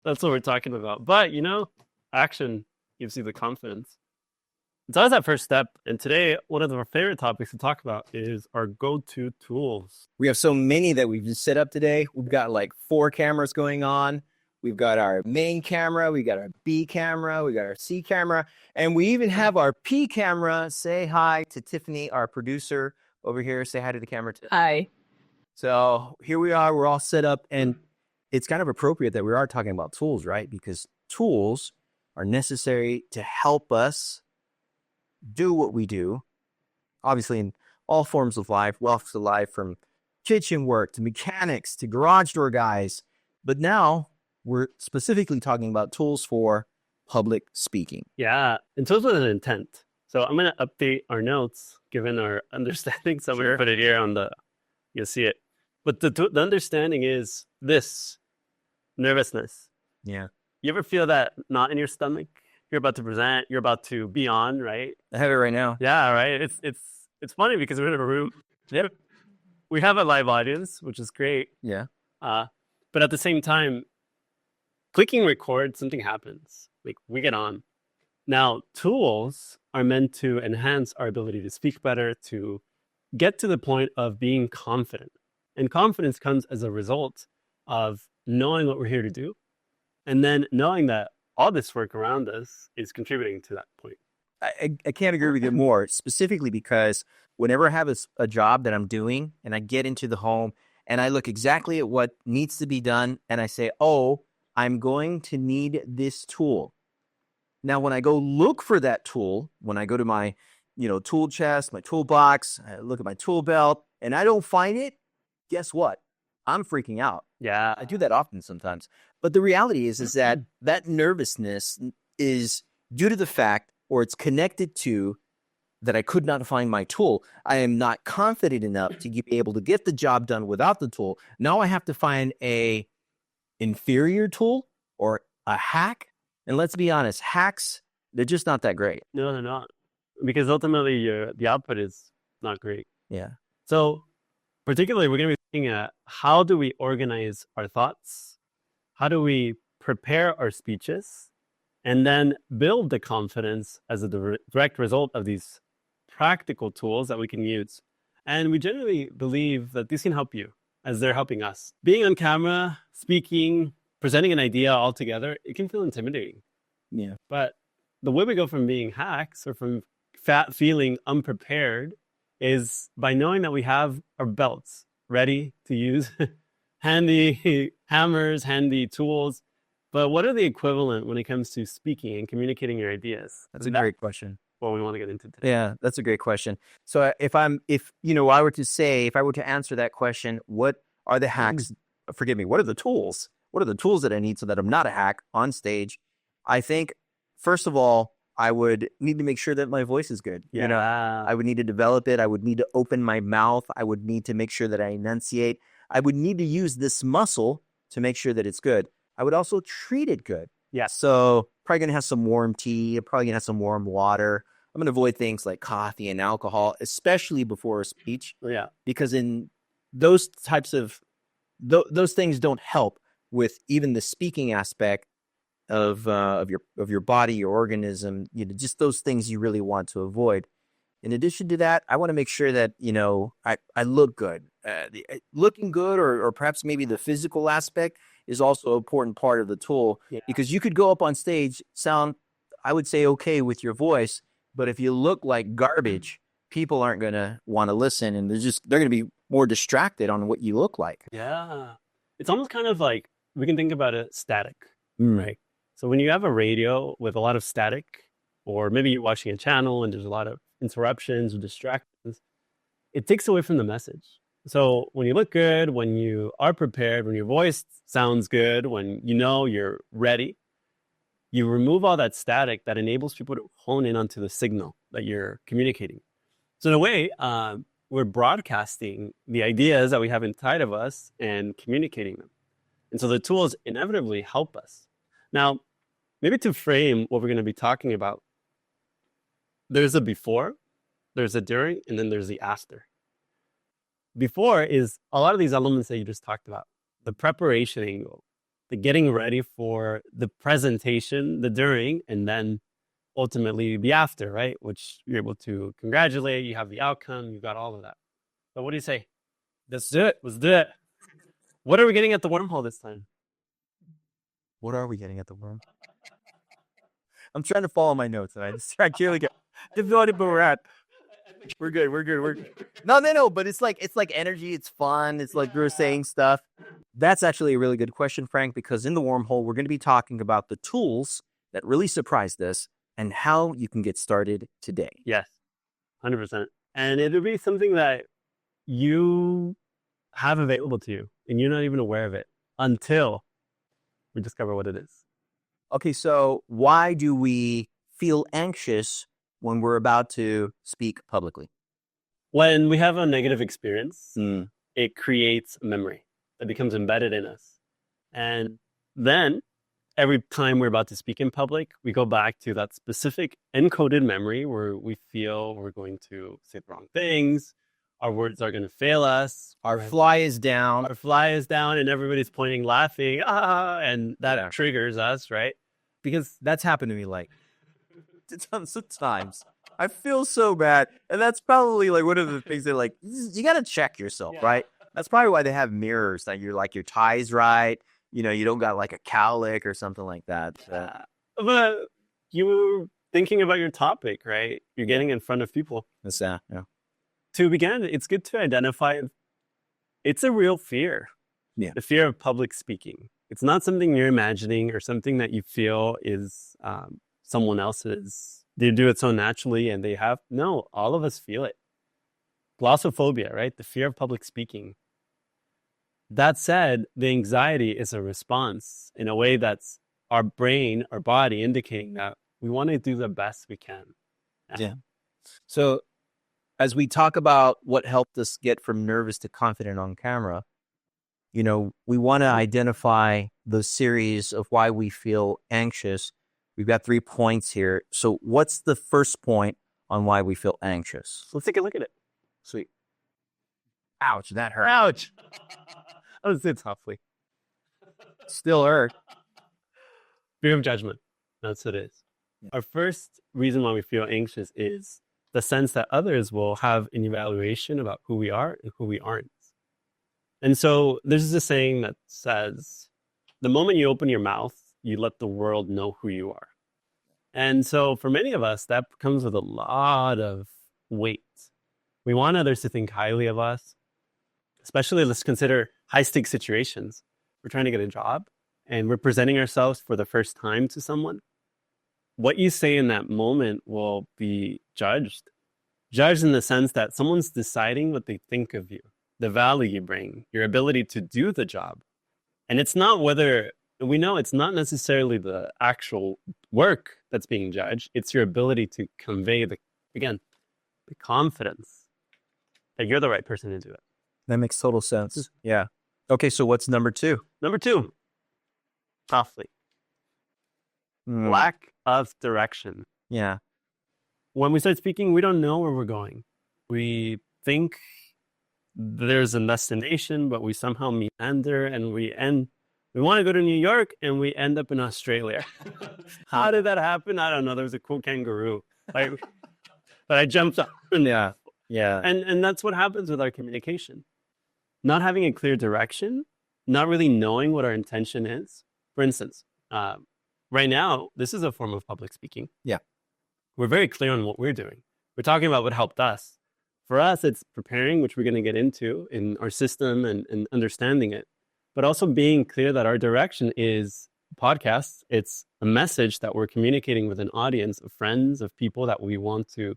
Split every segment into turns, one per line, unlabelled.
That's what we're talking about. But, action gives you the confidence. It's always that first step. And today, one of our favorite topics to talk about is our go-to tools.
We have so many that we've just set up today. We've got like 4 cameras going on. We've got our main camera. We got our B camera. We got our C camera. And we even have our P camera. Say hi to Tiffany, our producer over here. Say hi to the camera too.
Hi.
So here we are. We're all set up. And it's kind of appropriate that we are talking about tools, right? Because tools are necessary to help us do what we do. Obviously, in all forms of life, walks of life, from kitchen work to mechanics to garage door guys. But now we're specifically talking about tools for public speaking.
Yeah, and tools with an intent. So I'm going to update our notes given our understanding. So we're going to put it here you'll see it. But the understanding is this: nervousness.
Yeah.
You ever feel that knot in your stomach? You're about to present, you're about to be on, right?
I have it right now.
Yeah, right. It's funny because we're in a room. Yep. We have a live audience, which is great.
Yeah.
But at the same time, clicking record, something happens. Like, we get on. Now, tools are meant to enhance our ability to speak better, to get to the point of being confident. And confidence comes as a result of knowing what we're here to do, and then knowing that all this work around us is contributing to that point.
I can't agree with you more, specifically because whenever I have a job that I'm doing and I get into the home and I look exactly at what needs to be done and I say, oh, I'm going to need this tool. Now, when I go look for that tool, when I go to my, tool chest, my toolbox, I look at my tool belt and I don't find it, guess what? I'm freaking out.
Yeah.
I do that often sometimes. But the reality is that nervousness is due to the fact, or it's connected to, that I could not find my tool. I am not confident enough to be able to get the job done without the tool. Now I have to find a inferior tool or a hack. And let's be honest, hacks, they're just not that great.
No, they're not. Because ultimately, the output is not great.
Yeah.
So particularly, we're going to be looking at how do we organize our thoughts? How do we prepare our speeches? And then build the confidence as a direct result of these practical tools that we can use. And we generally believe that these can help you as they're helping us. Being on camera, speaking, presenting an idea all together, it can feel intimidating.
Yeah.
But the way we go from being hacks or from feeling unprepared is by knowing that we have our belts ready to use, handy hammers, handy tools. But what are the equivalent when it comes to speaking and communicating your ideas?
That's a great question.
What we want to get into today.
Yeah, that's a great question. So if I were to answer that question, what are the hacks? Forgive me. What are the tools? What are the tools that I need so that I'm not a hack on stage? I think, first of all, I would need to make sure that my voice is good.
Yeah.
I would need to develop it. I would need to open my mouth. I would need to make sure that I enunciate. I would need to use this muscle to make sure that it's good. I would also treat it good.
Yeah.
So probably going to have some warm tea. I'm probably going to have some warm water. I'm going to avoid things like coffee and alcohol, especially before a speech.
Yeah.
Because in those types of, those things don't help with even the speaking aspect of your body, your organism, just those things you really want to avoid. In addition to that, I want to make sure that, I look good. Looking good or perhaps maybe the physical aspect is also an important part of the tool.
Yeah.
Because you could go up on stage, sound, I would say, okay with your voice, but if you look like garbage, people aren't going to want to listen, and they're going to be more distracted on what you look like.
Yeah. It's almost kind of like, we can think about it static, right? So when you have a radio with a lot of static, or maybe you're watching a channel and there's a lot of interruptions or distractions, it takes away from the message. So when you look good, when you are prepared, when your voice sounds good, when you're ready, you remove all that static that enables people to hone in onto the signal that you're communicating. So in a way, we're broadcasting the ideas that we have inside of us and communicating them. And so the tools inevitably help us. Now, maybe to frame what we're going to be talking about, there's a before, there's a during, and then there's the after. Before is a lot of these elements that you just talked about: the preparation angle, the getting ready for the presentation, the during, and then ultimately the after, right? Which you're able to congratulate, you have the outcome, you got all of that. But what do you say?
Let's do it.
Let's do it. What are we getting at the wormhole this time?
What are we getting at the worm? I'm trying to follow my notes, and I clearly get devoted, but we're at. We're good. No. But it's like energy. It's fun. It's like we're saying stuff. That's actually a really good question, Frank, because in the wormhole, we're going to be talking about the tools that really surprised us and how you can get started today.
Yes, 100%. And it'll be something that you have available to you, and you're not even aware of it until we discover what it is.
Okay, so why do we feel anxious when we're about to speak publicly?
When we have a negative experience, it creates a memory that becomes embedded in us. And then every time we're about to speak in public, we go back to that specific encoded memory where we feel we're going to say the wrong things, our words are going to fail us,
Our fly is down.
and everybody's pointing, laughing, and that triggers us, right?
Because that's happened to me like tons of times. I feel so bad. And that's probably like one of the things that like, you got to check yourself, right? That's probably why they have mirrors, that you're like, your tie's right. You know, you don't got like a cowlick or something like that.
But you were thinking about your topic, right? You're getting in front of people.
Yeah.
To begin, it's good to identify it's a real fear.
Yeah.
The fear of public speaking. It's not something you're imagining or something that you feel is someone else's. They do it so naturally and they have. No, all of us feel it. Glossophobia, right? The fear of public speaking. That said, the anxiety is a response in a way that's our brain, our body indicating that we want to do the best we can.
Yeah. So as we talk about what helped us get from nervous to confident on camera, you know, we want to identify the series of why we feel anxious. We've got 3 points here. So what's the first point on why we feel anxious?
Let's take a look at it.
Sweet. Ouch, that hurt.
Ouch. I was it softly.
Still hurt.
Fear of judgment. That's what it is. Yeah. Our first reason why we feel anxious is the sense that others will have an evaluation about who we are and who we aren't. And so there's this saying that says, the moment you open your mouth, you let the world know who you are. And so for many of us, that comes with a lot of weight. We want others to think highly of us, especially let's consider high-stakes situations. We're trying to get a job and we're presenting ourselves for the first time to someone. What you say in that moment will be judged in the sense that someone's deciding what they think of you, the value you bring, your ability to do the job. And it's not whether, we know it's not necessarily the actual work that's being judged. It's your ability to convey the confidence that you're the right person to do it.
That makes total sense. Yeah. Okay, so what's number 2?
Number 2, softly. Lack of direction.
Yeah.
When we start speaking, we don't know where we're going. We think there's a destination, but we somehow meander and we want to go to New York and we end up in Australia. How did that happen? I don't know. There was a cool kangaroo. But I jumped up.
Yeah.
And that's what happens with our communication. Not having a clear direction, not really knowing what our intention is. For instance, right now, this is a form of public speaking.
Yeah.
We're very clear on what we're doing. We're talking about what helped us. For us, it's preparing, which we're going to get into in our system and understanding it, but also being clear that our direction is podcasts. It's a message that we're communicating with an audience of friends, of people that we want to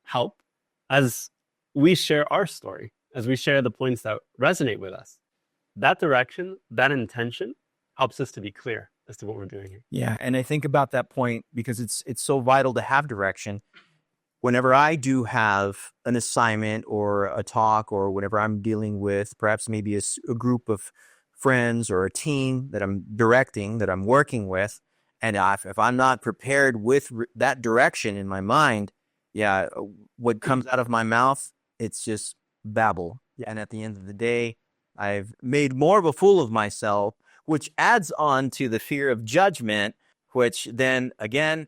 help as we share our story, as we share the points that resonate with us. That direction, that intention helps us to be clear as to what we're doing here.
Yeah, and I think about that point because it's so vital to have direction. Whenever I do have an assignment or a talk or whenever I'm dealing with perhaps maybe a group of friends or a team that I'm directing, that I'm working with, and if I'm not prepared with that direction in my mind, what comes out of my mouth, it's just babble. Yeah. And at the end of the day, I've made more of a fool of myself which adds on to the fear of judgment, which then again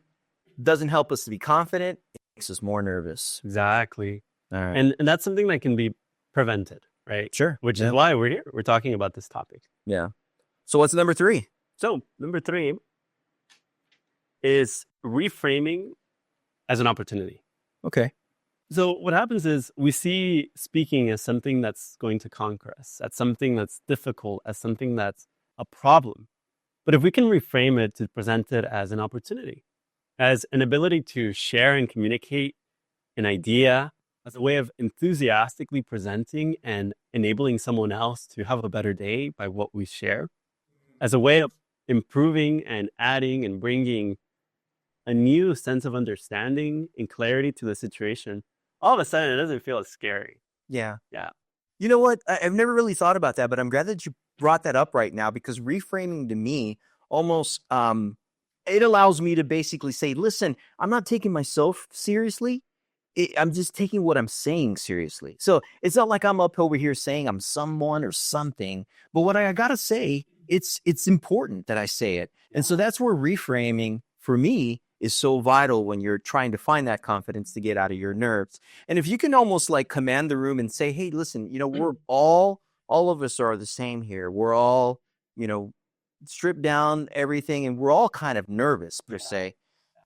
doesn't help us to be confident. It makes us more nervous.
Exactly.
All right.
And that's something that can be prevented, right?
Sure.
Which is why we're here. We're talking about this topic.
Yeah. So what's number 3?
So number 3 is reframing as an opportunity.
Okay.
So what happens is we see speaking as something that's going to conquer us, as something that's difficult, as something that's a problem. But if we can reframe it to present it as an opportunity, as an ability to share and communicate an idea, as a way of enthusiastically presenting and enabling someone else to have a better day by what we share, as a way of improving and adding and bringing a new sense of understanding and clarity to the situation, all of a sudden it doesn't feel as scary.
Yeah.
Yeah.
You know what? I've never really thought about that, but I'm glad that you brought that up right now, because reframing to me almost it allows me to basically say, listen, I'm not taking myself seriously. I'm just taking what I'm saying seriously. So it's not like I'm up over here saying I'm someone or something, but what I got to say, it's important that I say it. And so that's where reframing for me is so vital when you're trying to find that confidence to get out of your nerves. And if you can almost like command the room and say, hey, listen, we're all of us are the same here. We're all, stripped down everything, and we're all kind of nervous per se.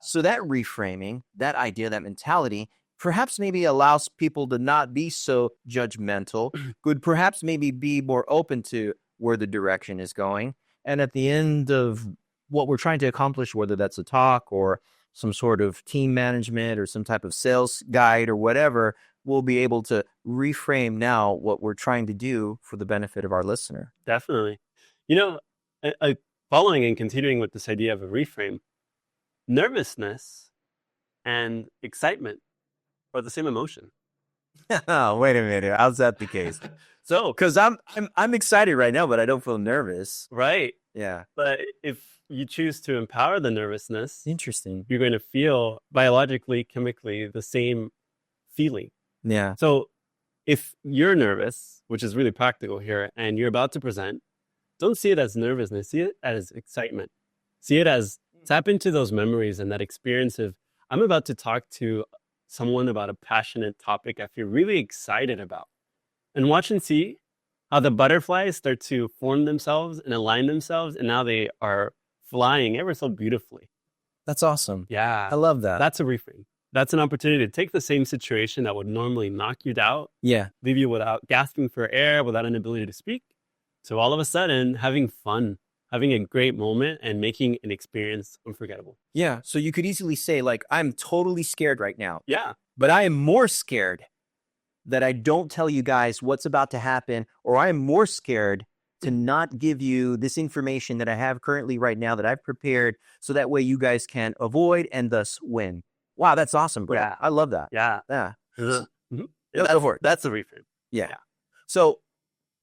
So that reframing, that idea, that mentality, perhaps maybe allows people to not be so judgmental, could perhaps maybe be more open to where the direction is going. And at the end of what we're trying to accomplish, whether that's a talk or some sort of team management or some type of sales guide or whatever, we'll be able to reframe now what we're trying to do for the benefit of our listener.
Definitely. Following and continuing with this idea of a reframe, nervousness and excitement are the same emotion.
Oh, wait a minute. How's that the case?
So,
because I'm excited right now, but I don't feel nervous.
Right.
Yeah.
But if you choose to empower the nervousness,
Interesting.
You're going to feel biologically, chemically the same feeling.
Yeah.
So if you're nervous, which is really practical here, and you're about to present, don't see it as nervousness. See it as excitement. See it as tap into those memories and that experience of, I'm about to talk to someone about a passionate topic I feel really excited about. And watch and see how the butterflies start to form themselves and align themselves, and now they are flying ever so beautifully.
That's awesome.
Yeah.
I love that.
That's a reframe. That's an opportunity to take the same situation that would normally knock you out, leave you without gasping for air, without an ability to speak. So all of a sudden, having fun, having a great moment, and making an experience unforgettable.
Yeah. So you could easily say, like, I'm totally scared right now.
Yeah.
But I am more scared that I don't tell you guys what's about to happen, or I am more scared to not give you this information that I have currently right now that I've prepared, so that way you guys can avoid and thus win. Wow, that's awesome, bro.
Yeah.
I love that.
Yeah.
Yeah.
Mm-hmm.
Go for it.
That's the reframe.
Yeah. So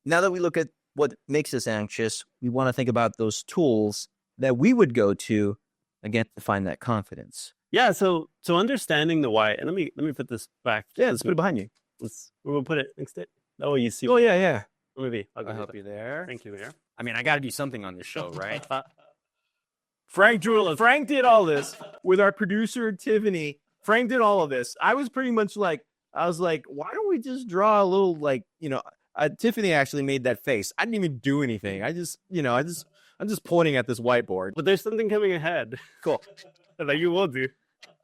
now that we look at what makes us anxious, we want to think about those tools that we would go to, again, to find that confidence.
Yeah. So understanding the why, and let me put this back.
Yeah, let's put it behind you.
We'll put it next to it. That way you see.
Oh, yeah.
Maybe
I'll help you there.
Thank you there.
I mean, I got to do something on this show, right? Frank did all this with our producer, Tiffany. Frank did all of this. I was pretty much like, why don't we just draw a little, like, Tiffany actually made that face. I didn't even do anything. I'm just pointing at this whiteboard.
But there's something coming ahead.
Cool.
That you will do.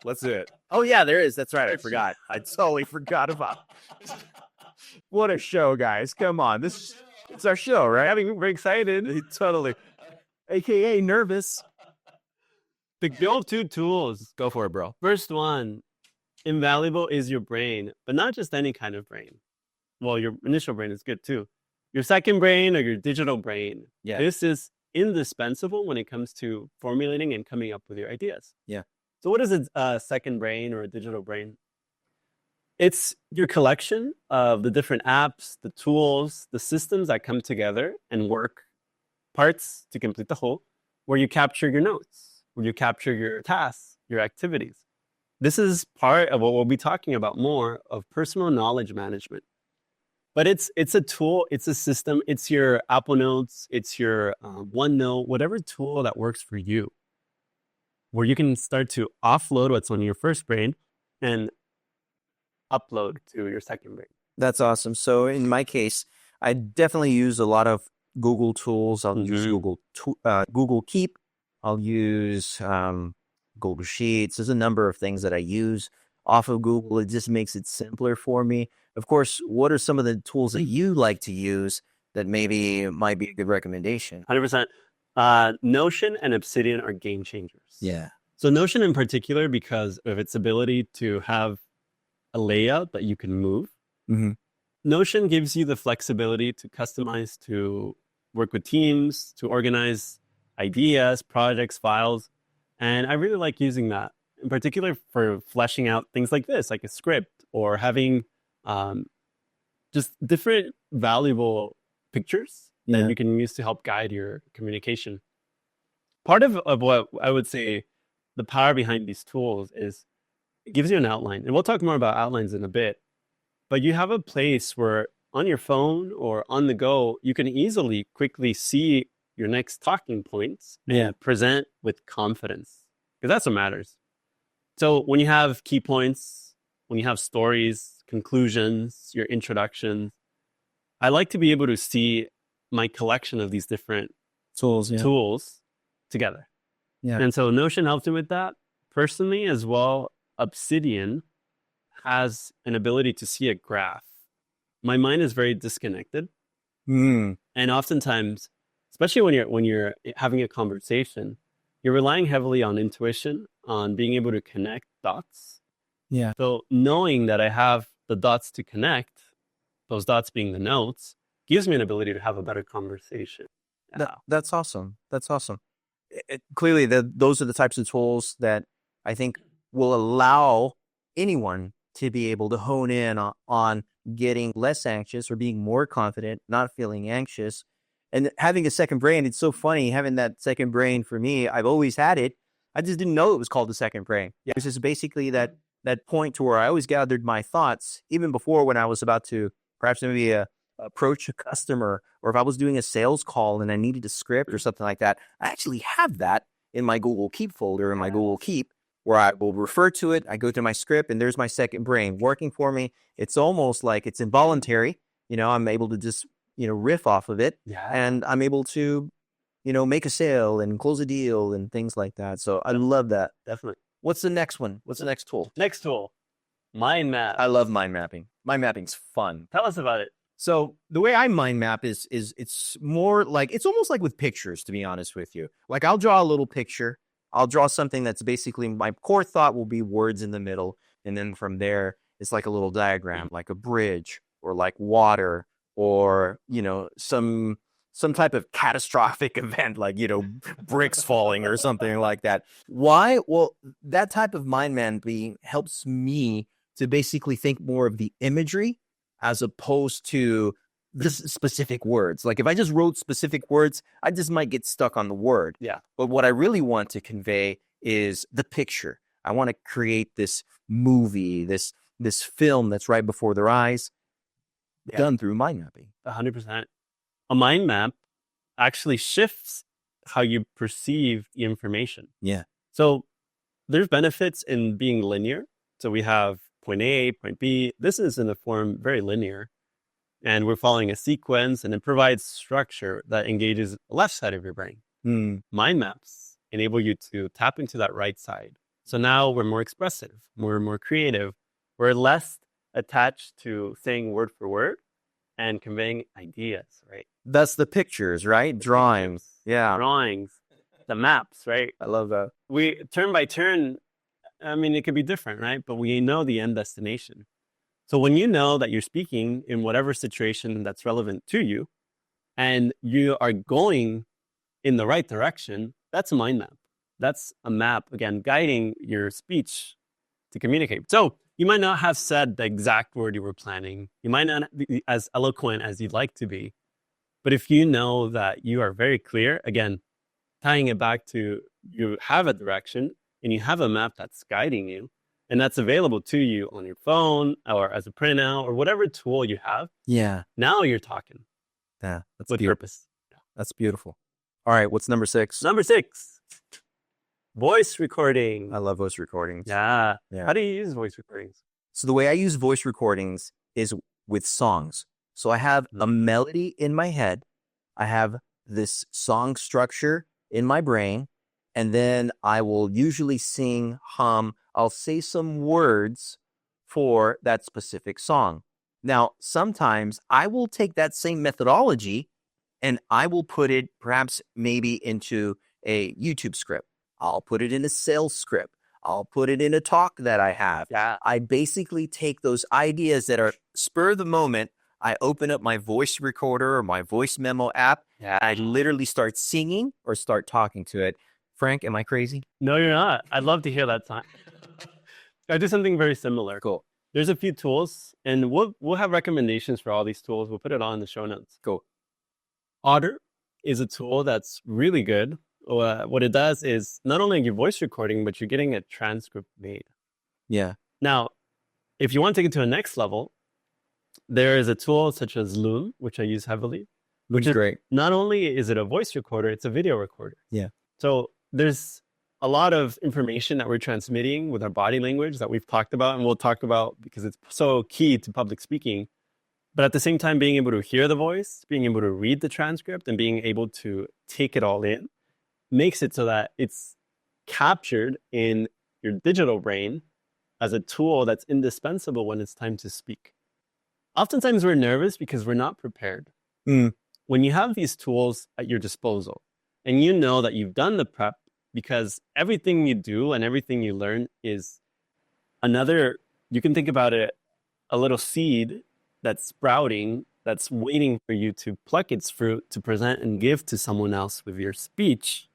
Let's do it. Oh, yeah, there is. That's right. I forgot. I totally forgot about it. What a show, guys. Come on. It's our show, right?
I mean, we're excited.
Totally. AKA nervous.
The build 2 tools.
Go for it, bro.
First one, invaluable is your brain, but not just any kind of brain. Well, your initial brain is good too. Your second brain or your digital brain.
Yeah.
This is indispensable when it comes to formulating and coming up with your ideas.
Yeah.
So what is a second brain or a digital brain? It's your collection of the different apps, the tools, the systems that come together and work parts to complete the whole, where you capture your notes, where you capture your tasks, your activities. This is part of what we'll be talking about more of personal knowledge management. But it's a tool, it's a system, it's your Apple Notes, it's your OneNote, whatever tool that works for you, where you can start to offload what's on your first brain and upload to your second brain.
That's awesome. So in my case, I definitely use a lot of Google tools. I'll use Google Keep. I'll use Google Sheets. There's a number of things that I use off of Google. It just makes it simpler for me. Of course, what are some of the tools that you like to use that maybe might be a good recommendation?
100%. Notion and Obsidian are game changers.
Yeah.
So Notion in particular, because of its ability to have a layout that you can move.
Mm-hmm.
Notion gives you the flexibility to customize, to work with teams, to organize ideas, projects, files. And I really like using that, in particular for fleshing out things like this, like a script, or having just different valuable pictures that you can use to help guide your communication. Part of what I would say the power behind these tools is it gives you an outline. And we'll talk more about outlines in a bit. But you have a place where on your phone or on the go, you can easily, quickly see your next talking points and present with confidence, because that's what matters. So when you have key points, when you have stories, conclusions, your introductions, I like to be able to see my collection of these different tools together. Yeah. And so Notion helps me with that. Personally as well, Obsidian has an ability to see a graph. My mind is very disconnected. And oftentimes, especially when you're having a conversation, you're relying heavily on intuition, on being able to connect dots. Yeah. So knowing that I have the dots to connect, those dots being the notes, gives me an ability to have a better conversation.
That's awesome. That's awesome. Clearly, those are the types of tools that I think will allow anyone to be able to hone in on getting less anxious or being more confident, not feeling anxious, and having a second brain. It's so funny having that second brain. For me, I've always had it. I just didn't know it was called the second brain. Yeah. It was just basically that point to where I always gathered my thoughts, even before when I was about to perhaps maybe approach a customer, or if I was doing a sales call and I needed a script or something like that. I actually have that in my Google Keep folder, in my Google Keep, where I will refer to it. I go to my script and there's my second brain working for me. It's almost like it's involuntary. I'm able to just, riff off of it, and I'm able to, make a sale and close a deal and things like that. So I love that.
Definitely.
What's the next one? What's the next tool?
Next tool, mind map.
I love mind mapping. Mind mapping's fun.
Tell us about it.
So the way I mind map is it's more like, it's almost like with pictures, to be honest with you. Like I'll draw a little picture. I'll draw something that's basically, my core thought will be words in the middle. And then from there, it's like a little diagram, like a bridge or like water, or, some type of catastrophic event, like, bricks falling or something like that. Why? Well, that type of mind mapping helps me to basically think more of the imagery as opposed to just specific words. Like if I just wrote specific words, I just might get stuck on the word. Yeah. But what I really want to convey is the picture. I want to create this movie, this film that's right before their eyes, done through mind mapping.
100%. A mind map actually shifts how you perceive the information. Yeah. So there's benefits in being linear. So we have point A, point B. This is in a form very linear, and we're following a sequence, and it provides structure that engages the left side of your brain. Mind maps enable you to tap into that right side. So now we're more expressive, we're more creative, we're less attached to saying word for word and conveying ideas, right?
That's the pictures, right? Drawings. Yeah.
Drawings, the maps, right?
I love that.
We turn by turn, it could be different, right? But we know the end destination. So when you know that you're speaking in whatever situation that's relevant to you, and you are going in the right direction, that's a mind map. That's a map, again, guiding your speech to communicate. So you might not have said the exact word you were planning. You might not be as eloquent as you'd like to be. But if you know that you are very clear, again, tying it back to you have a direction and you have a map that's guiding you, And that's available to you on your phone or as a printout or whatever tool you have.
Yeah.
Now you're talking
Yeah. That's
with
beautiful.
purpose.
That's beautiful. All right. What's number 6?
Number 6, voice recording.
I love voice recordings.
Yeah.
Yeah.
How do you use voice recordings?
So the way I use voice recordings is with songs. So I have a melody in my head. I have this song structure in my brain, and then I will usually sing, hum. I'll say some words for that specific song. Now, sometimes I will take that same methodology and I will put it perhaps maybe into a YouTube script. I'll put it in a sales script. I'll put it in a talk that I have.
Yeah.
I basically take those ideas that are spur of the moment. I open up my voice recorder or my voice memo app.
Yeah.
I literally start singing or start talking to it. Frank, am I crazy?
No, you're not. I'd love to hear that time. I do something very similar.
Cool.
There's a few tools, and we'll have recommendations for all these tools. We'll put it on in the show notes.
Cool.
Otter is a tool that's really good. What it does is not only your voice recording, but you're getting a transcript made.
Yeah.
Now, if you want to take it to a next level, there is a tool such as Loom, which I use heavily.
Which is great.
Not only is it a voice recorder, it's a video recorder.
Yeah.
So there's a lot of information that we're transmitting with our body language that we've talked about and we'll talk about because it's so key to public speaking. But at the same time, being able to hear the voice, being able to read the transcript, and being able to take it all in makes it so that it's captured in your digital brain as a tool that's indispensable when it's time to speak. Oftentimes we're nervous because we're not prepared. When you have these tools at your disposal and you know that you've done the prep, because everything you do and everything you learn is you can think about it, a little seed that's sprouting, that's waiting for you to pluck its fruit to present and give to someone else with your speech.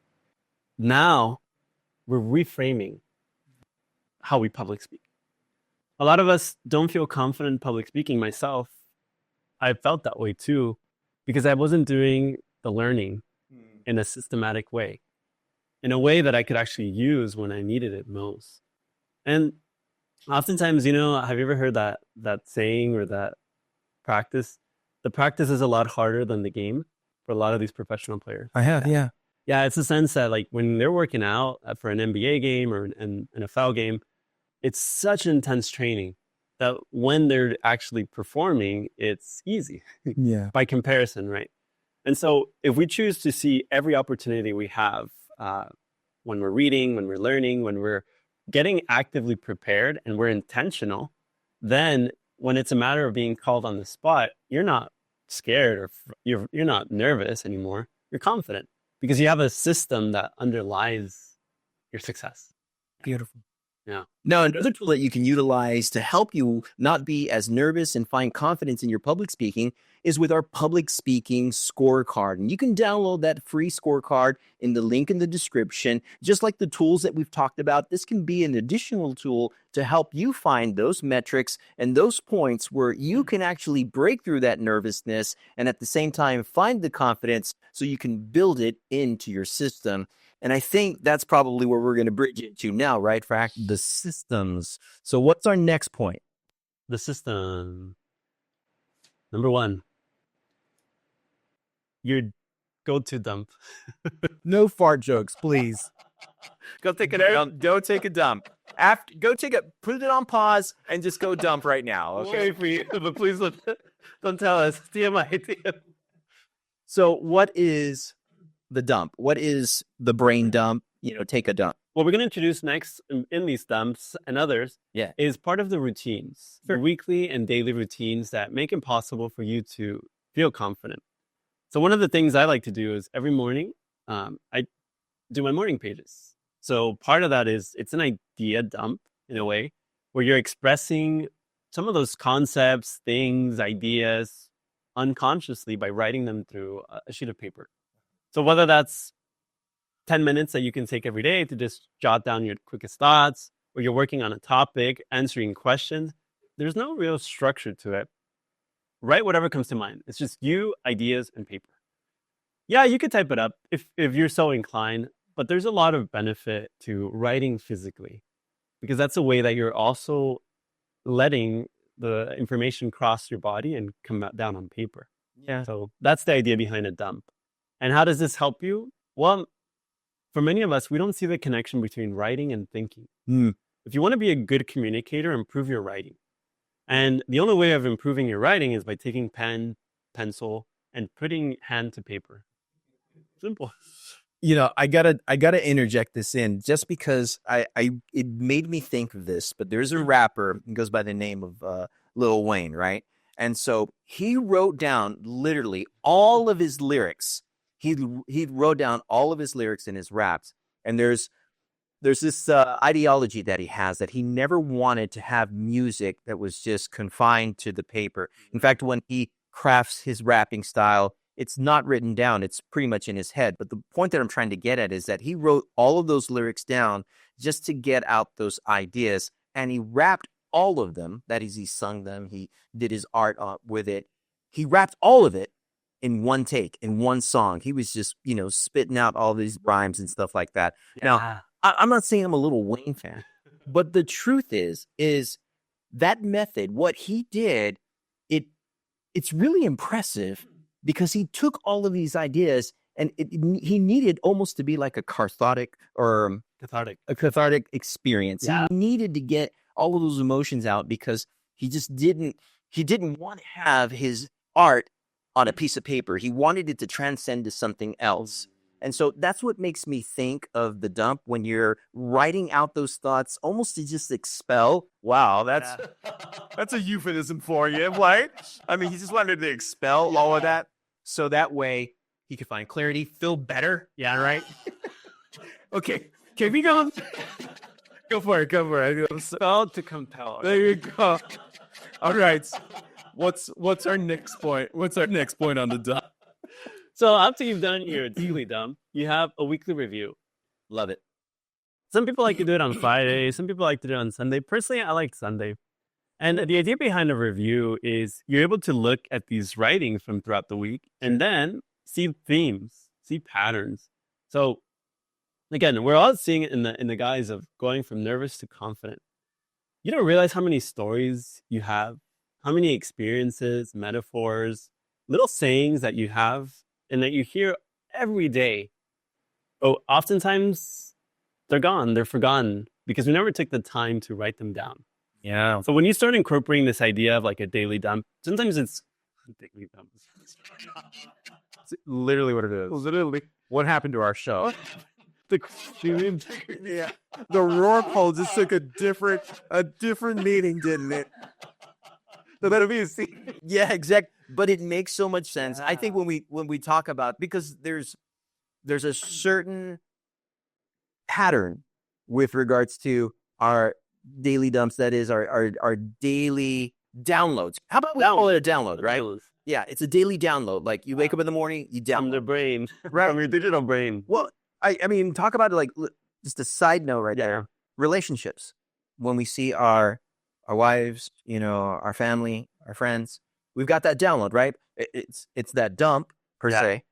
Now we're reframing how we public speak. A lot of us don't feel confident in public speaking. Myself, I felt that way too, because I wasn't doing the learning in a systematic way, in a way that I could actually use when I needed it most. And oftentimes, have you ever heard that saying or that practice? The practice is a lot harder than the game for a lot of these professional players.
I have, yeah.
Yeah, it's a sense that like when they're working out for an NBA game or an NFL game, it's such intense training that when they're actually performing, it's easy by comparison, right? And so if we choose to see every opportunity we have when we're reading, when we're learning, when we're getting actively prepared and we're intentional, then when it's a matter of being called on the spot, you're not scared or you're not nervous anymore. You're confident because you have a system that underlies your success.
Beautiful.
Yeah.
Now, another tool that you can utilize to help you not be as nervous and find confidence in your public speaking is with our public speaking scorecard. And you can download that free scorecard in the link in the description. Just like the tools that we've talked about, this can be an additional tool to help you find those metrics and those points where you can actually break through that nervousness and at the same time find the confidence so you can build it into your system. And I think that's probably where we're going to bridge it to now, right, Frack? The systems. So what's our next point?
The system. Number 1. Your go-to dump.
No fart jokes, please.
Go take it out.
Go take a dump. Put it on pause and just go dump right now. Okay.
Wait for you, but please don't tell us. TMI.
So what is the dump? What is the brain dump? Take a dump.
What we're going to introduce next in these dumps and others is part of the routines,
Sure.
the weekly and daily routines that make it possible for you to feel confident. So one of the things I like to do is every morning, I do my morning pages. So part of that is it's an idea dump in a way where you're expressing some of those concepts, things, ideas unconsciously by writing them through a sheet of paper. So whether that's 10 minutes that you can take every day to just jot down your quickest thoughts, or you're working on a topic, answering questions, there's no real structure to it. Write whatever comes to mind. It's just you, ideas, and paper. Yeah, you could type it up if you're so inclined, but there's a lot of benefit to writing physically. because that's a way that you're also letting the information cross your body and come down on paper.
Yeah.
So that's the idea behind a dump. And how does this help you? Well, for many of us, we don't see the connection between writing and thinking. If you want to be a good communicator, improve your writing. And the only way of improving your writing is by taking pen, pencil, and putting hand to paper. Simple.
I gotta interject this in just because it made me think of this. But there's a rapper who goes by the name of Lil Wayne, right? And so he wrote down literally all of his lyrics. He wrote down all of his lyrics in his raps. And there's this ideology that he has that he never wanted to have music that was just confined to the paper. In fact, when he crafts his rapping style, it's not written down. It's pretty much in his head. But the point that I'm trying to get at is that he wrote all of those lyrics down just to get out those ideas. And he rapped all of them. That is, he sung them. He did his art with it. He rapped all of it in one take, in one song. He was just, spitting out all these rhymes and stuff like that.
Yeah.
Now, I'm not saying I'm a Lil Wayne fan, but the truth is that method, what he did, it's really impressive because he took all of these ideas and he needed almost to be like a cathartic experience.
Yeah.
He needed to get all of those emotions out because he didn't want to have his art on a piece of paper. He wanted it to transcend to something else. And so that's what makes me think of the dump when you're writing out those thoughts almost to just expel. Wow, that's a euphemism for you, right? I mean, he just wanted to expel all of that so that way he could find clarity, feel better.
Yeah, right?
Okay, can we go? Go for it.
Spell to compel.
There you go. All right. What's our next point? What's our next point on the dump?
So after you've done your daily dump, you have a weekly review.
Love it.
Some people like to do it on Friday. Some people like to do it on Sunday. Personally, I like Sunday. And the idea behind a review is you're able to look at these writings from throughout the week and then see themes, see patterns. So again, we're all seeing it in the guise of going from nervous to confident. You don't realize how many stories you have, how many experiences, metaphors, little sayings that you have and that you hear every day. Oh, oftentimes they're gone, they're forgotten because we never took the time to write them down.
Yeah.
So when you start incorporating this idea of like a daily dump, sometimes it's daily dump.
It's literally what it is.
Literally, what happened to our show?
The
roar poll just took a different meaning, didn't it? So that'll be a scene.
Yeah, exactly. But it makes so much sense. I think when we talk about, because there's a certain pattern with regards to our daily dumps, that is our daily downloads. How about we call it a download, right? Yeah, it's a daily download. Like you wake up in the morning, you download.
From the brain,
Right.
from your digital brain.
Well, I mean, talk about it like just a side note right there. Relationships. When we see our wives, our family, our friends, we've got that download, right? It's that dump per se,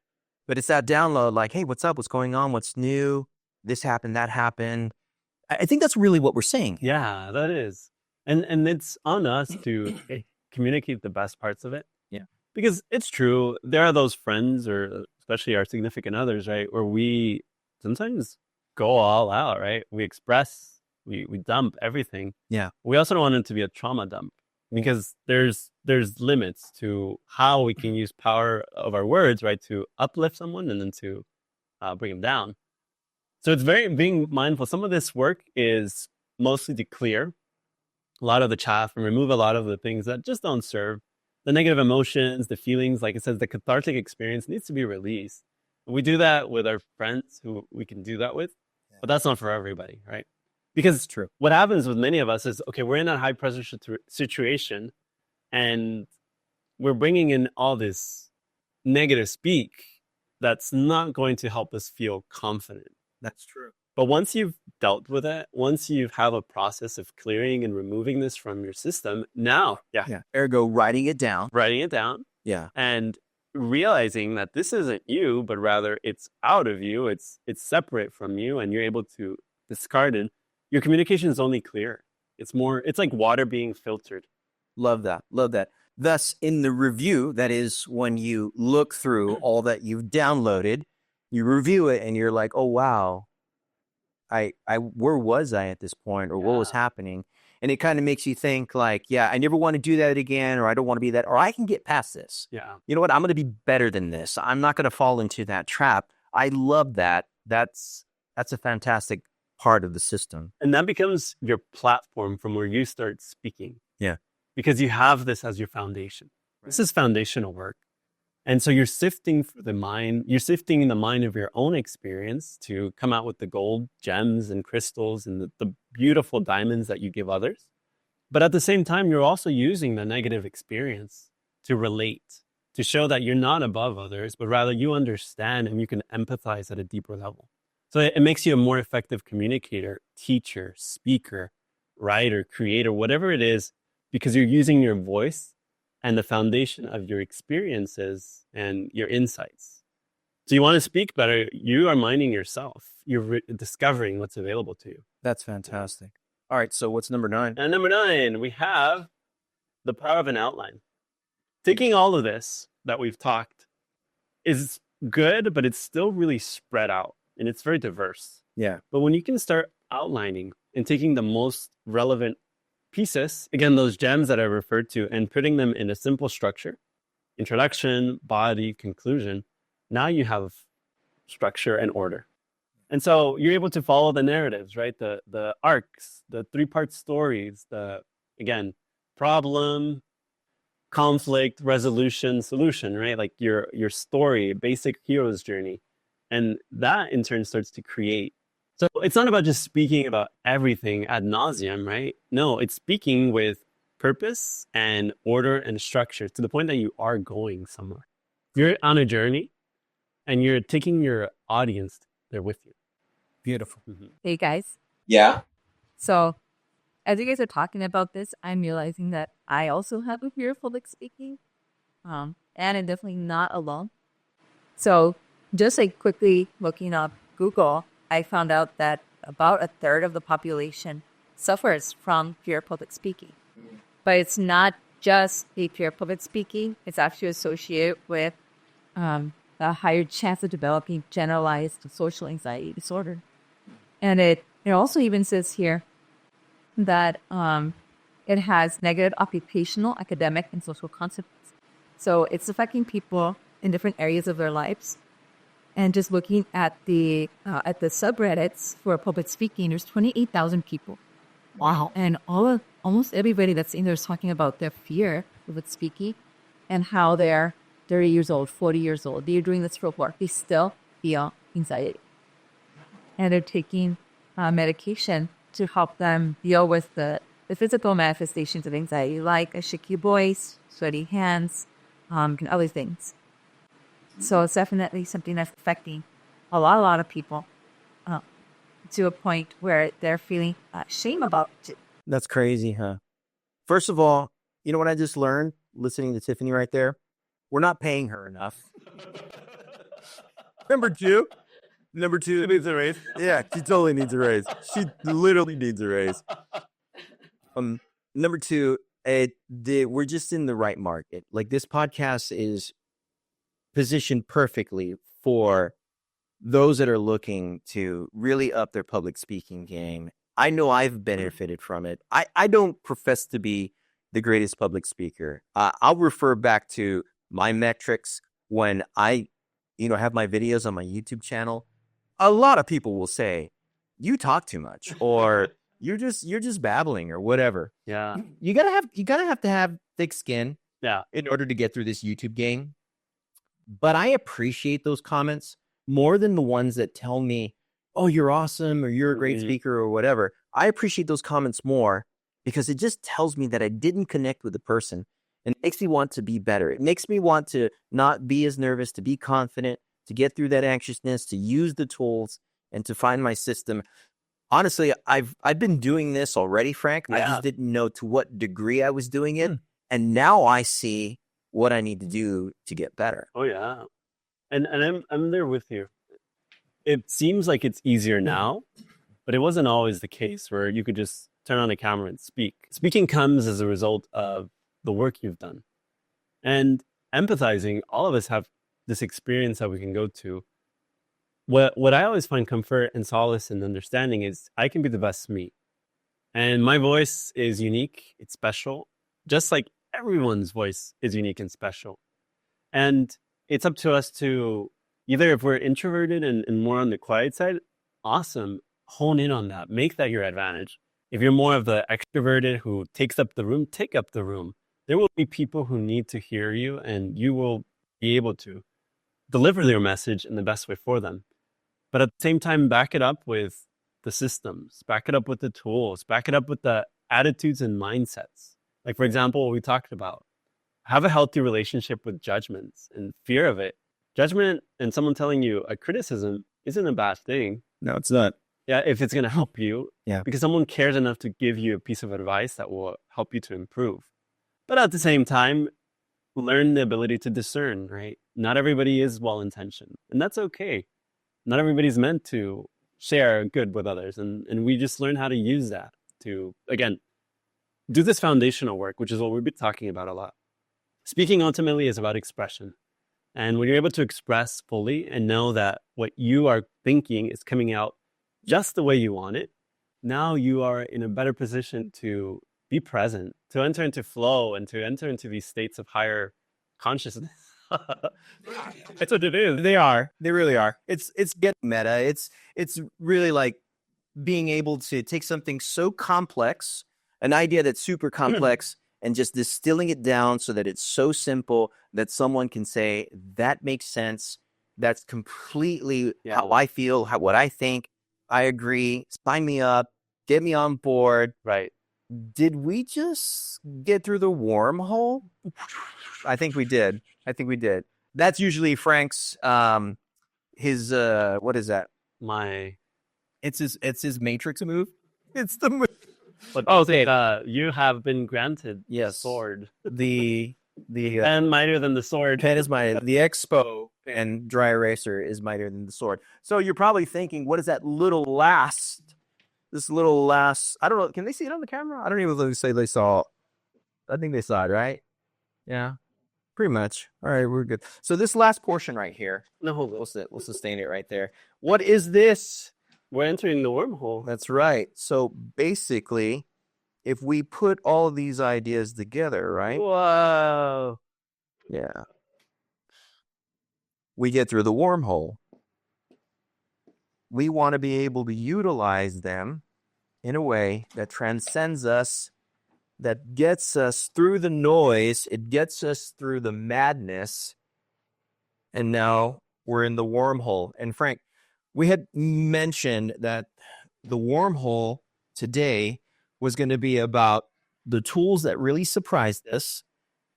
but it's that download like, hey, what's up? What's going on? What's new? This happened, that happened. I think that's really what we're saying.
Yeah, that is. And it's on us to communicate the best parts of it.
Yeah.
Because it's true. There are those friends or especially our significant others, right? Where we sometimes go all out, right? We express, we dump everything.
Yeah.
We also don't want it to be a trauma dump because there's limits to how we can use power of our words, right? To uplift someone and then to bring them down. So it's being mindful. Some of this work is mostly to clear a lot of the chaff and remove a lot of the things that just don't serve. The negative emotions, the feelings, like it says, the cathartic experience needs to be released. We do that with our friends who we can do that with, but that's not for everybody, right? Because it's true. What happens with many of us is, okay, we're in a high pressure situation and we're bringing in all this negative speak that's not going to help us feel confident.
That's true.
But once you've dealt with it, once you have a process of clearing and removing this from your system, now,
Ergo, writing it down.
Yeah. And realizing that this isn't you, but rather it's out of you, it's separate from you, and you're able to discard it. your communication is only clear. It's like water being filtered.
Love that. Love that. Thus, in the review, that is when you look through all that you've downloaded, you review it and you're like, oh, wow, where was I at this point, or what was happening? And it kind of makes you think like, yeah, I never want to do that again, or I don't want to be that, or I can get past this.
Yeah.
You know what? I'm going to be better than this. I'm not going to fall into that trap. I love that. That's a fantastic part of the system.
And that becomes your platform from where you start speaking.
Yeah.
Because you have this as your foundation. Right. This is foundational work. And so you're sifting in the mind of your own experience to come out with the gold gems and crystals and the beautiful diamonds that you give others. But at the same time, you're also using the negative experience to relate, to show that you're not above others, but rather you understand and you can empathize at a deeper level. So it makes you a more effective communicator, teacher, speaker, writer, creator, whatever it is, because you're using your voice and the foundation of your experiences and your insights. So you want to speak better, you are minding yourself. You're discovering what's available to you.
That's fantastic. All right, so what's number 9?
And number 9, we have the power of an outline. Taking all of this that we've talked is good, but it's still really spread out and it's very diverse.
Yeah.
But when you can start outlining and taking the most relevant pieces, again, those gems that I referred to, and putting them in a simple structure, introduction, body, conclusion, now you have structure and order. And so you're able to follow the narratives, right? The arcs, the 3-part stories, again, problem, conflict, resolution, solution, right? Like your story, basic hero's journey. And that in turn starts to create. So it's not about just speaking about everything ad nauseum, right? No, it's speaking with purpose and order and structure to the point that you are going somewhere. You're on a journey and you're taking your audience there with you.
Beautiful.
Mm-hmm.
Hey guys.
Yeah.
So as you guys are talking about this, I'm realizing that I also have a fear of public speaking. And I'm definitely not alone. So just like quickly looking up Google, I found out that about 1/3 of the population suffers from fear of public speaking. But it's not just a fear of public speaking. It's actually associated with a higher chance of developing generalized social anxiety disorder. And it also even says here that it has negative occupational, academic, and social consequences. So it's affecting people in different areas of their lives. And just looking at the subreddits for public speaking, there's 28,000 people.
Wow.
And almost everybody that's in there is talking about their fear of public speaking and how they're 30 years old, 40 years old. They're doing this for work. They still feel anxiety. And they're taking medication to help them deal with the physical manifestations of anxiety, like a shaky voice, sweaty hands, and other things. So it's definitely something that's affecting a lot of people to a point where they're feeling shame about it.
That's crazy, huh? First of all, you know what I just learned listening to Tiffany right there? We're not paying her enough. Number two,
She needs a raise.
Yeah, she totally needs a raise. She literally needs a raise.
Number 2, we're just in the right market. Like this podcast is positioned perfectly for those that are looking to really up their public speaking game. I know I've benefited from it. I don't profess to be the greatest public speaker. I'll refer back to my metrics when I, have my videos on my YouTube channel. A lot of people will say, "You talk too much," or "You're just babbling," or whatever.
Yeah.
You gotta have to have thick skin.
Yeah.
In order to get through this YouTube game. But I appreciate those comments more than the ones that tell me, "Oh, you're awesome," or "You're a great speaker," or whatever. I appreciate those comments more because it just tells me that I didn't connect with the person, and it makes me want to be better. It makes me want to not be as nervous, to be confident, to get through that anxiousness, to use the tools, and to find my system. Honestly, I've been doing this already, Frank.
Yeah.
I just didn't know to what degree I was doing it. And now I see what I need to do to get better.
Oh yeah. And I'm there with you. It seems like it's easier now, but it wasn't always the case where you could just turn on a camera and speak. Speaking comes as a result of the work you've done. And empathizing, all of us have this experience that we can go to. What I always find comfort and solace in understanding is I can be the best me. And my voice is unique, it's special, just like everyone's voice is unique and special. And it's up to us to either, if we're introverted and more on the quiet side, awesome, hone in on that, make that your advantage. If you're more of the extroverted who takes up the room, take up the room. There will be people who need to hear you, and you will be able to deliver their message in the best way for them. But at the same time, back it up with the systems, back it up with the tools, back it up with the attitudes and mindsets. Like, for example, what we talked about, have a healthy relationship with judgments and fear of it. Judgment and someone telling you a criticism isn't a bad thing.
No, it's not.
Yeah, if it's going to help you.
Yeah.
Because someone cares enough to give you a piece of advice that will help you to improve. But at the same time, learn the ability to discern, right? Not everybody is well-intentioned, and that's okay. Not everybody's meant to share good with others. And we just learn how to use that to, again, do this foundational work, which is what we've been talking about a lot. Speaking ultimately is about expression. And when you're able to express fully and know that what you are thinking is coming out just the way you want it, now you are in a better position to be present, to enter into flow, and to enter into these states of higher consciousness. That's what it is.
They are. They really are. It's getting meta. It's really like being able to take something so complex, an idea that's super complex, and just distilling it down so that it's so simple that someone can say, that makes sense. That's completely how I feel, what I think. I agree. Sign me up. Get me on board.
Right.
Did we just get through the wormhole? I think we did. That's usually Frank's his what is that? It's his matrix move. It's the move.
But you have been granted the sword.
The
pen mightier than the sword.
Pen is mightier. The Expo and dry eraser is mightier than the sword. So you're probably thinking, what is that this little last, I don't know, can they see it on the camera? I don't even say they saw. I think they saw it, right? Yeah, pretty much. All right, we're good. So this last portion right here, we'll sustain it right there. What is this?
We're entering the wormhole.
That's right. So basically, if we put all of these ideas together, right?
Whoa.
Yeah. We get through the wormhole. We want to be able to utilize them in a way that transcends us, that gets us through the noise, it gets us through the madness, and now we're in the wormhole. And Frank, we had mentioned that the wormhole today was going to be about the tools that really surprised us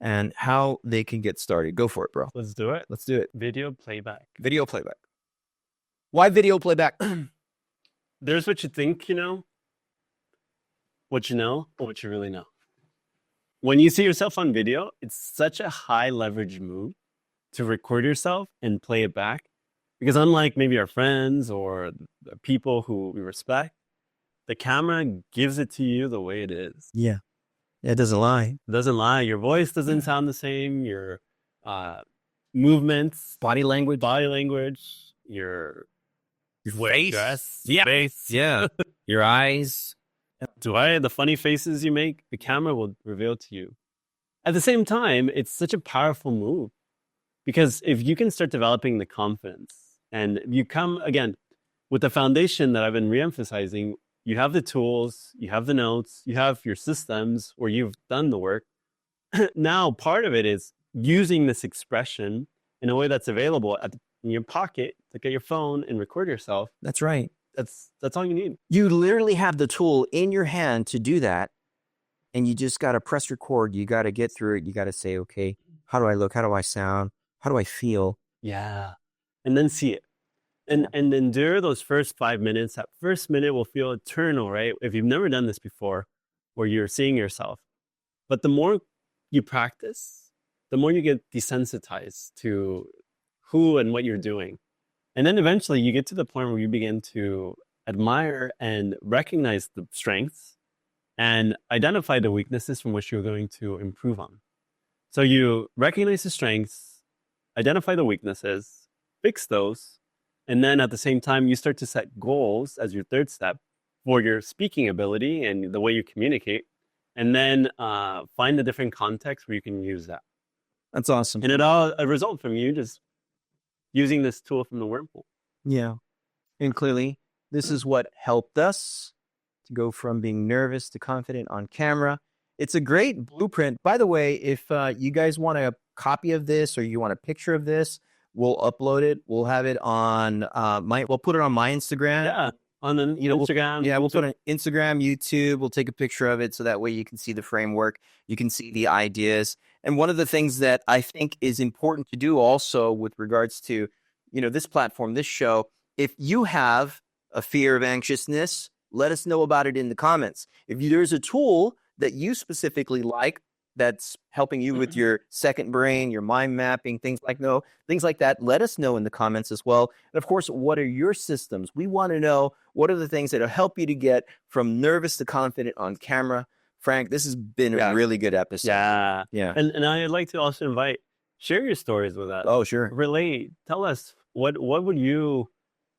and how they can get started. Go for it, bro.
Let's do it.
Let's do it.
Video playback.
Video playback. Why video playback?
There's what you think you know, what you know, or what you really know. When you see yourself on video, it's such a high leverage move to record yourself and play it back. Because unlike maybe our friends or the people who we respect, the camera gives it to you the way it is.
Yeah. It doesn't lie.
It doesn't lie. Your voice doesn't sound the same. Your movements, body language, your
face,
face,
your eyes.
The funny faces you make, the camera will reveal to you. At the same time, it's such a powerful move because if you can start developing the confidence and you come again with the foundation that I've been reemphasizing, you have the tools, you have the notes, you have your systems where you've done the work. Now, part of it is using this expression in a way that's available in your pocket to get your phone and record yourself.
That's right.
That's all you need.
You literally have the tool in your hand to do that. And you just got to press record. You got to get through it. You got to say, okay, how do I look? How do I sound? How do I feel?
Yeah. And then see it. And endure those first 5 minutes. That first minute will feel eternal, right? If you've never done this before, where you're seeing yourself. But the more you practice, the more you get desensitized to who and what you're doing. And then eventually you get to the point where you begin to admire and recognize the strengths and identify the weaknesses from which you're going to improve on. So you recognize the strengths, identify the weaknesses, fix those, and then at the same time, you start to set goals as your third step for your speaking ability and the way you communicate, and then find the different contexts where you can use that.
That's awesome.
And it all a result from you just using this tool from the wormhole.
Yeah. And clearly, this is what helped us to go from being nervous to confident on camera. It's a great blueprint. By the way, if you guys want a copy of this or you want a picture of this, we'll upload it. We'll have it on we'll put it on my Instagram.
Yeah. On the Instagram.
We'll put it on Instagram, YouTube. We'll take a picture of it so that way you can see the framework. You can see the ideas. And one of the things that I think is important to do also with regards to, this platform, this show, if you have a fear of anxiousness, let us know about it in the comments. If there's a tool that you specifically like that's helping you with your second brain, your mind mapping, things like that, let us know in the comments as well. And of course, what are your systems? We want to know what are the things that'll help you to get from nervous to confident on camera. Frank, this has been a really good episode.
Yeah. And I'd like to also share your stories with us.
Oh, sure.
Relate. Tell us what would you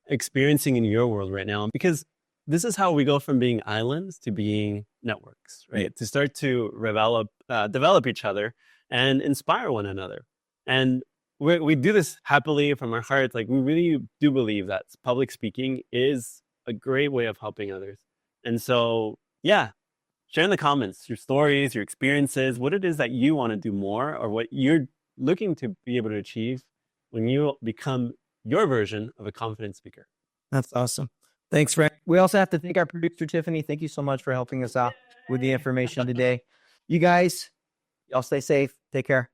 experiencing in your world right now? Because this is how we go from being islands to being networks, right? To start to develop each other and inspire one another. And we do this happily from our hearts. Like, we really do believe that public speaking is a great way of helping others. And so, share in the comments your stories, your experiences, what it is that you want to do more, or what you're looking to be able to achieve when you become your version of a confident speaker.
That's awesome. Thanks, Frank. We also have to thank our producer, Tiffany. Thank you so much for helping us out with the information today. You guys, y'all stay safe. Take care.